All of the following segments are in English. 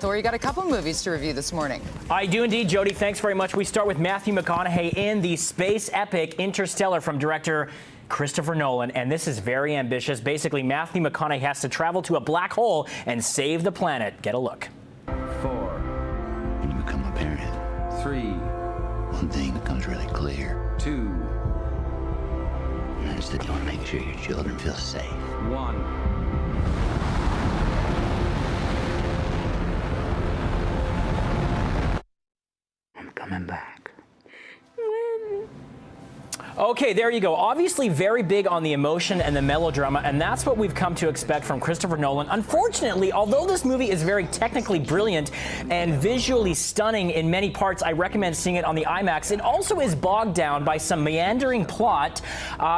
Thor, you got a couple movies to review this morning. I do indeed, Jody. Thanks very much. We start with Matthew McConaughey in the space epic Interstellar from director Christopher Nolan, and this is very ambitious. Basically, Matthew McConaughey has to travel to a black hole and save the planet. Get a look. 4. When you become a parent, 3. one thing becomes really clear. 2. And that's that you want to make sure your children feel safe. 1. I'm coming back. Okay, there you go. Obviously very big on the emotion and the melodrama, and that's what we've come to expect from Christopher Nolan. Unfortunately, although this movie is very technically brilliant and visually stunning in many parts, I recommend seeing it on the IMAX. It also is bogged down by some meandering plot,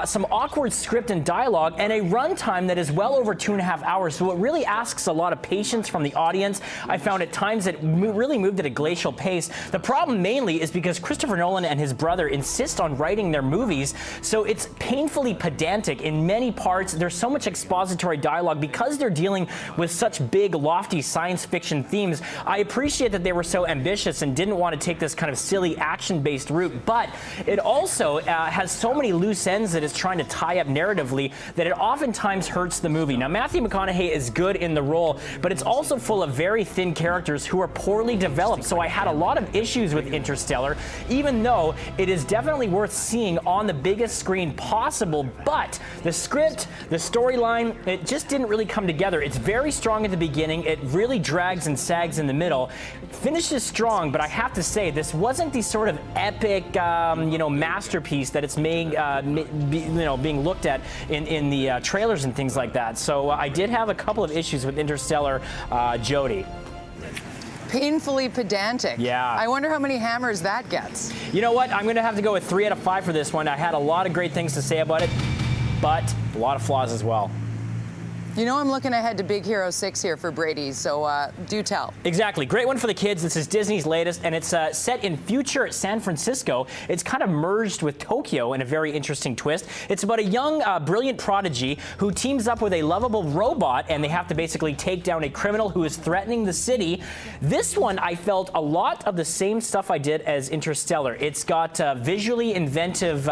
some awkward script and dialogue, and a runtime that is well over 2.5 hours. So it really asks a lot of patience from the audience. I found at times it really moved at a glacial pace. The problem mainly is because Christopher Nolan and his brother insist on writing their movies, so it's painfully pedantic in many parts. There's so much expository dialogue because they're dealing with such big, lofty science fiction themes. I appreciate that they were so ambitious and didn't want to take this kind of silly action-based route, but it also has so many loose ends that it's trying to tie up narratively that it oftentimes hurts the movie. Now, Matthew McConaughey is good in the role, but it's also full of very thin characters who are poorly developed, so I had a lot of issues with Interstellar, even though it is definitely worth seeing on the biggest screen possible. But the script, the storyline, it just didn't really come together. It's very strong at the beginning. It really drags and sags in the middle. Finishes strong, but I have to say this wasn't the sort of epic, masterpiece that it's being looked at in the trailers and things like that. So I did have a couple of issues with Interstellar, Jody. Painfully pedantic. Yeah. I wonder how many hammers that gets. You know what? I'm going to have to go with 3 out of 5 for this one. I had a lot of great things to say about it, but a lot of flaws as well. You know I'm looking ahead to Big Hero 6 here for Brady, so do tell. Exactly. Great one for the kids. This is Disney's latest, and it's set in future San Francisco. It's kind of merged with Tokyo in a very interesting twist. It's about a young, brilliant prodigy who teams up with a lovable robot, and they have to basically take down a criminal who is threatening the city. This one, I felt a lot of the same stuff I did as Interstellar. It's got visually inventive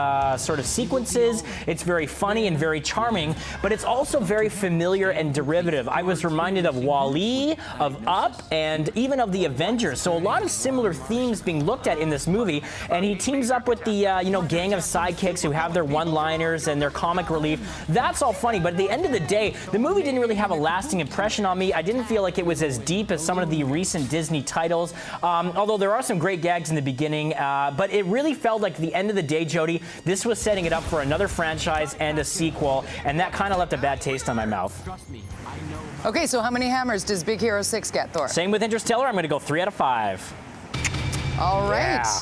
sort of sequences. It's very funny and very charming, but it's also very familiar and derivative. I was reminded of WALL-E, of Up, and even of the Avengers. So a lot of similar themes being looked at in this movie. And he teams up with the gang of sidekicks who have their one-liners and their comic relief. That's all funny, but at the end of the day, the movie didn't really have a lasting impression on me. I didn't feel like it was as deep as some of the recent Disney titles, although there are some great gags in the beginning. But it really felt like at the end of the day, Jody, this was setting it up for another franchise and a sequel, and that kind of left a bad taste on my mouth. Okay, so how many hammers does Big Hero 6 get, Thor? Same with Interstellar. I'm going to go 3 out of 5. All right. Yeah.